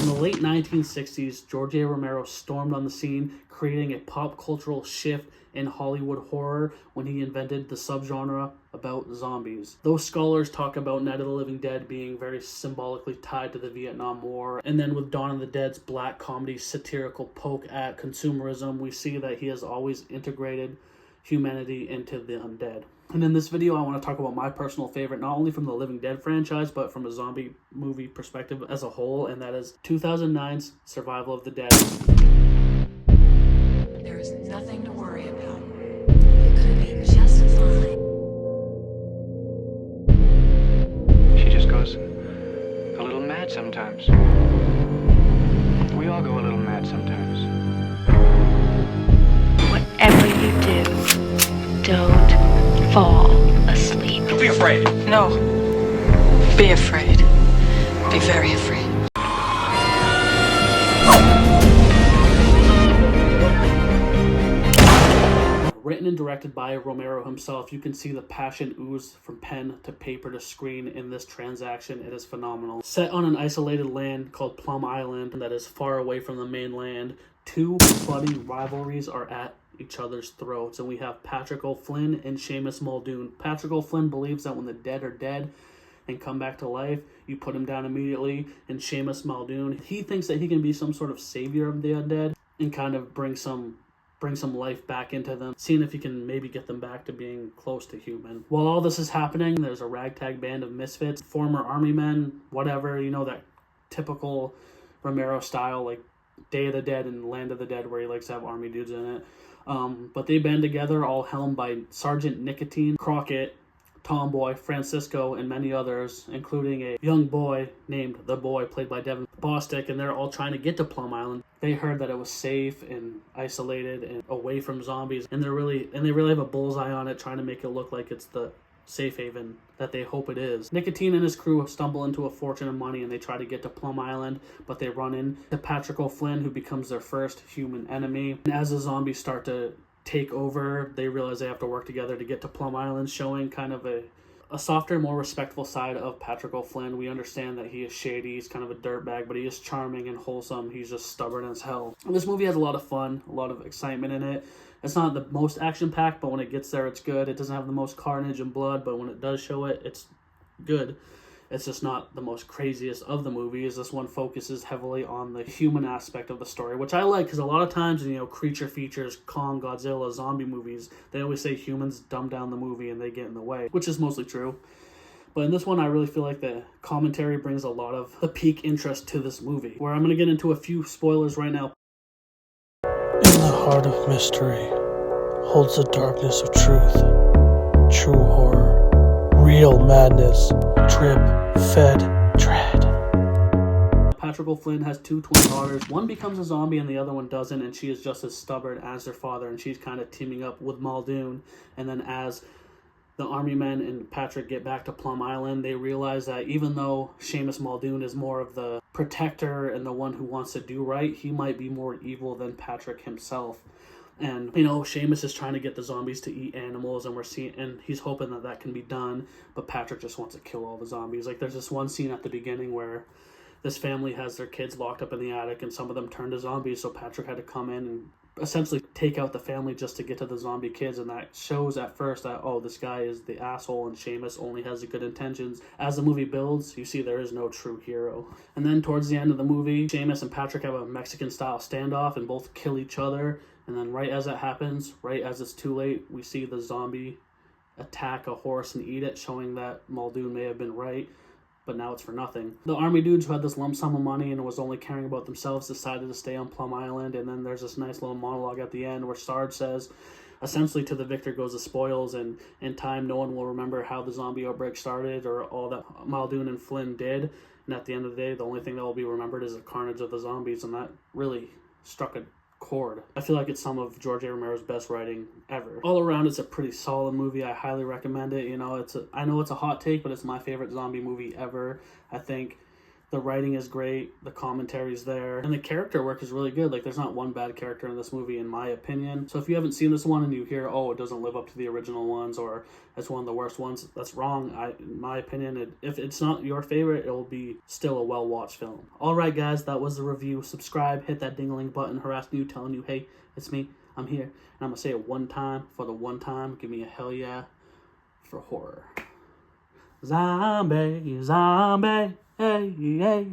In the late 1960s, George A. Romero stormed on the scene, creating a pop cultural shift in Hollywood horror when he invented the subgenre about zombies. Those scholars talk about Night of the Living Dead being very symbolically tied to the Vietnam War, and then with Dawn of the Dead's black comedy satirical poke at consumerism, we see that he has always integrated humanity into the undead. And in this video, I want to talk about my personal favorite, not only from the Living Dead franchise, but from a zombie movie perspective as a whole, and that is 2009's Survival of the Dead. There is nothing to worry about. You're gonna be just fine. She just goes a little mad sometimes. We all go a little mad sometimes. Whatever you do, don't fall asleep. Don't be afraid. No. Be afraid. Be very afraid. Written and directed by Romero himself, you can see the passion ooze from pen to paper to screen in this transaction. It is phenomenal. Set on an isolated land called Plum Island that is far away from the mainland, two bloody rivalries are at each other's throats, and we have Patrick O'Flynn and Seamus Muldoon. Patrick O'Flynn believes that when the dead are dead and come back to life, you put him down immediately, and Seamus Muldoon, he thinks that he can be some sort of savior of the undead and kind of bring some life back into them, seeing if he can maybe get them back to being close to human. While all this is happening, there's a ragtag band of misfits, former army men, whatever, you know, that typical Romero style, like Day of the Dead and Land of the Dead, where he likes to have army dudes in it. But they band together, all helmed by Sergeant Nicotine, Crockett, Tomboy, Francisco, and many others, including a young boy named The Boy, played by Devin Bostick, and they're all trying to get to Plum Island. They heard that it was safe and isolated and away from zombies, and they really have a bullseye on it, trying to make it look like it's the safe haven that they hope it is. Nicotine and his crew stumble into a fortune of money, and they try to get to Plum Island, but they run into Patrick O'Flynn, who becomes their first human enemy. And as the zombies start to take over, they realize they have to work together to get to Plum Island, showing kind of a softer, more respectful side of Patrick O'Flynn. We understand that he is shady, he's kind of a dirtbag, but he is charming and wholesome. He's just stubborn as hell. And this movie has a lot of fun, a lot of excitement in it. It's not the most action-packed, but when it gets there, it's good. It doesn't have the most carnage and blood, but when it does show it, it's good. It's just not the most craziest of the movies. This one focuses heavily on the human aspect of the story, which I like, because a lot of times, you know, creature features, Kong, Godzilla, zombie movies, they always say humans dumb down the movie and they get in the way, which is mostly true. But in this one, I really feel like the commentary brings a lot of the peak interest to this movie, where I'm going to get into a few spoilers right now. In the heart of mystery holds the darkness of truth, true horror, real madness, drip, fed, dread. Patrick O'Flynn has two twin daughters. One becomes a zombie and the other one doesn't, and she is just as stubborn as their father, and she's kind of teaming up with Muldoon. And then as the army men and Patrick get back to Plum Island, they realize that even though Seamus Muldoon is more of the protector and the one who wants to do right, he might be more evil than Patrick himself. And, you know, Seamus is trying to get the zombies to eat animals, and he's hoping that that can be done, but Patrick just wants to kill all the zombies. Like, there's this one scene at the beginning where this family has their kids locked up in the attic, and some of them turn to zombies, so Patrick had to come in and essentially take out the family just to get to the zombie kids, and that shows at first that, oh, this guy is the asshole and Seamus only has the good intentions. As the movie builds, you see there is no true hero. And then towards the end of the movie, Seamus and Patrick have a Mexican-style standoff and both kill each other, and then right as that happens, right as it's too late, we see the zombie attack a horse and eat it, showing that Muldoon may have been right, but now it's for nothing. The army dudes who had this lump sum of money and was only caring about themselves decided to stay on Plum Island, and then there's this nice little monologue at the end where Sarge says, essentially, to the victor goes the spoils, and in time no one will remember how the zombie outbreak started or all that Muldoon and Flynn did, and at the end of the day, the only thing that will be remembered is the carnage of the zombies, and that really struck a chord. I feel like it's some of George A. Romero's best writing ever. All around, it's a pretty solid movie. I highly recommend it. You know, I know it's a hot take, but it's my favorite zombie movie ever. I think The writing is great, the commentary's there, and the character work is really good. Like, there's not one bad character in this movie, in my opinion. So if you haven't seen this one and you hear, oh, it doesn't live up to the original ones, or it's one of the worst ones, that's wrong. In my opinion, if it's not your favorite, it will be still a well-watched film. Alright guys, that was the review. Subscribe, hit that ding-a-ling button, harassing you, telling you, hey, it's me, I'm here. And I'm going to say it one time, for the one time, give me a hell yeah for horror. Zombie, zombie, hey, hey.